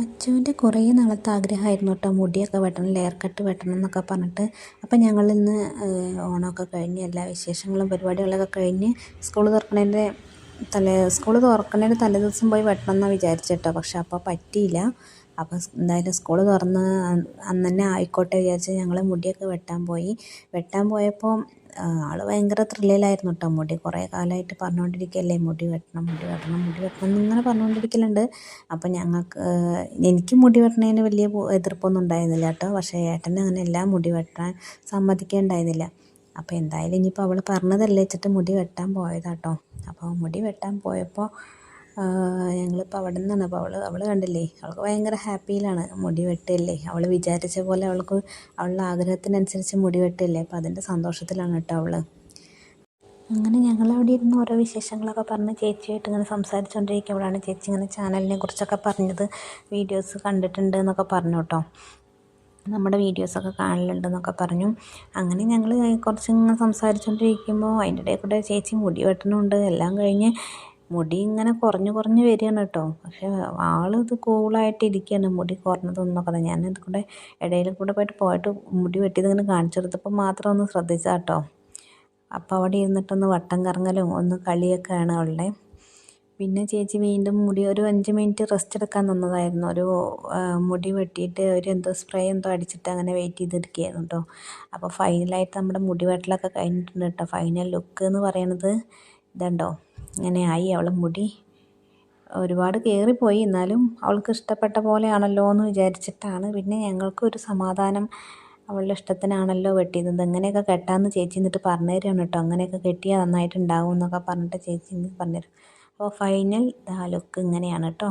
അച്ചുവിൻ്റെ കുറേ നാളത്തെ ആഗ്രഹമായിരുന്നു കേട്ടോ മുടിയൊക്കെ വെട്ടണം, ലെയർ കട്ട് വെട്ടണം എന്നൊക്കെ പറഞ്ഞിട്ട്. അപ്പം ഞങ്ങളിന്ന് ഓണമൊക്കെ കഴിഞ്ഞ് എല്ലാ വിശേഷങ്ങളും പരിപാടികളൊക്കെ കഴിഞ്ഞ് സ്കൂൾ തുറക്കുന്നതിൻ്റെ തലേദിവസം പോയി വെട്ടണം എന്നാണ് വിചാരിച്ചിട്ടോ. പക്ഷെ അപ്പോൾ പറ്റിയില്ല. അപ്പോൾ എന്തായാലും സ്കൂൾ തുറന്ന് അന്ന് തന്നെ ആയിക്കോട്ടെ വിചാരിച്ച് ഞങ്ങൾ മുടിയൊക്കെ വെട്ടാൻ പോയപ്പോൾ ആൾ ഭയങ്കര ത്രില്ലിലായിരുന്നു കേട്ടോ. മുടി കുറേ കാലമായിട്ട് പറഞ്ഞുകൊണ്ടിരിക്കുകയല്ലേ, മുടി വെട്ടണം എന്നിങ്ങനെ പറഞ്ഞുകൊണ്ടിരിക്കലുണ്ട്. അപ്പം എനിക്ക് മുടി വെട്ടണതിന് വലിയ എതിർപ്പൊന്നും ഉണ്ടായിരുന്നില്ല കേട്ടോ. പക്ഷേ ഏട്ടന് അങ്ങനെയല്ല, മുടി വെട്ടാൻ സമ്മതിക്കുകയുണ്ടായിരുന്നില്ല. അപ്പോൾ എന്തായാലും ഇനിയിപ്പോൾ അവൾ പറഞ്ഞതല്ലേ വെച്ചിട്ട് മുടി വെട്ടാൻ പോയതാട്ടോ. അപ്പോൾ മുടി വെട്ടാൻ പോയപ്പോൾ ഞങ്ങളിപ്പോൾ അവിടെ നിന്നാണ്. അപ്പോൾ അവൾ കണ്ടില്ലേ, അവൾക്ക് ഭയങ്കര ഹാപ്പിയിലാണ്. മുടി വെട്ടല്ലേ, അവൾ വിചാരിച്ച പോലെ അവളുടെ ആഗ്രഹത്തിനനുസരിച്ച് മുടി വെട്ടല്ലേ. അപ്പോൾ അതിൻ്റെ സന്തോഷത്തിലാണ് കേട്ടോ അവൾ. അങ്ങനെ ഞങ്ങളവിടെ ഇരുന്ന് ഓരോ വിശേഷങ്ങളൊക്കെ പറഞ്ഞ് ചേച്ചിയായിട്ട് ഇങ്ങനെ സംസാരിച്ചുകൊണ്ടിരിക്കുമ്പോഴാണ് ചേച്ചി ഇങ്ങനെ ചാനലിനെ കുറിച്ചൊക്കെ പറഞ്ഞത്. വീഡിയോസ് കണ്ടിട്ടുണ്ട് എന്നൊക്കെ പറഞ്ഞു കേട്ടോ. നമ്മുടെ വീഡിയോസൊക്കെ കാണലുണ്ടെന്നൊക്കെ പറഞ്ഞു. അങ്ങനെ ഞങ്ങൾ കുറച്ചിങ്ങനെ സംസാരിച്ചുകൊണ്ടിരിക്കുമ്പോൾ അതിൻ്റെ ഇടയിൽ കൂടെ ചേച്ചി മുടി വെട്ടണമുണ്ട്. എല്ലാം കഴിഞ്ഞ് മുടി ഇങ്ങനെ കുറഞ്ഞ് വരികയാണ് കേട്ടോ. പക്ഷേ ആളിത് കൂളായിട്ട് ഇരിക്കുകയാണ്, മുടി കുറഞ്ഞതൊന്നൊക്കെ. ഞാനിത് കൂടെ ഇടയിൽ കൂടെ പോയിട്ട് മുടി വെട്ടിയതിങ്ങനെ കാണിച്ചെടുത്തപ്പോൾ മാത്രം ഒന്ന് ശ്രദ്ധിച്ചാൽ കേട്ടോ. അപ്പോൾ അവിടെ ഇരുന്നിട്ടൊന്ന് വട്ടം കറങ്ങലും ഒന്ന് കളിയൊക്കെയാണ് അവളുടെ. പിന്നെ ചേച്ചി വീണ്ടും മുടി ഒരു 5 മിനിറ്റ് റെസ്റ്റ് എടുക്കാൻ തന്നതായിരുന്നു. മുടി വെട്ടിയിട്ട് എന്തോ സ്പ്രേ എന്തോ അടിച്ചിട്ട് അങ്ങനെ വെയിറ്റ് ചെയ്തിരിക്കുകയായിരുന്നു കേട്ടോ. അപ്പോൾ ഫൈനലായിട്ട് നമ്മുടെ മുടി വെട്ടലൊക്കെ കഴിഞ്ഞിട്ടുണ്ട് കേട്ടോ. ഫൈനൽ ലുക്ക് എന്ന് പറയണത് ഇതുണ്ടോ, ഇങ്ങനെയായി അവൾ മുടി. ഒരുപാട് കയറിപ്പോയി, എന്നാലും അവൾക്ക് ഇഷ്ടപ്പെട്ട പോലെയാണല്ലോ എന്ന് വിചാരിച്ചിട്ടാണ്. പിന്നെ ഞങ്ങൾക്കൊരു സമാധാനം, അവളുടെ ഇഷ്ടത്തിനാണല്ലോ വെട്ടിയത്. എങ്ങനെയൊക്കെ കെട്ടാമെന്ന് ചേച്ചി എന്നിട്ട് പറഞ്ഞു തരികയാണ് കേട്ടോ. അങ്ങനെയൊക്കെ കെട്ടിയാൽ നന്നായിട്ടുണ്ടാവും എന്നൊക്കെ പറഞ്ഞിട്ട് ചേച്ചി പറഞ്ഞു തരും. അപ്പോൾ ഫൈനൽ ലുക്ക് ഇങ്ങനെയാണ് കേട്ടോ.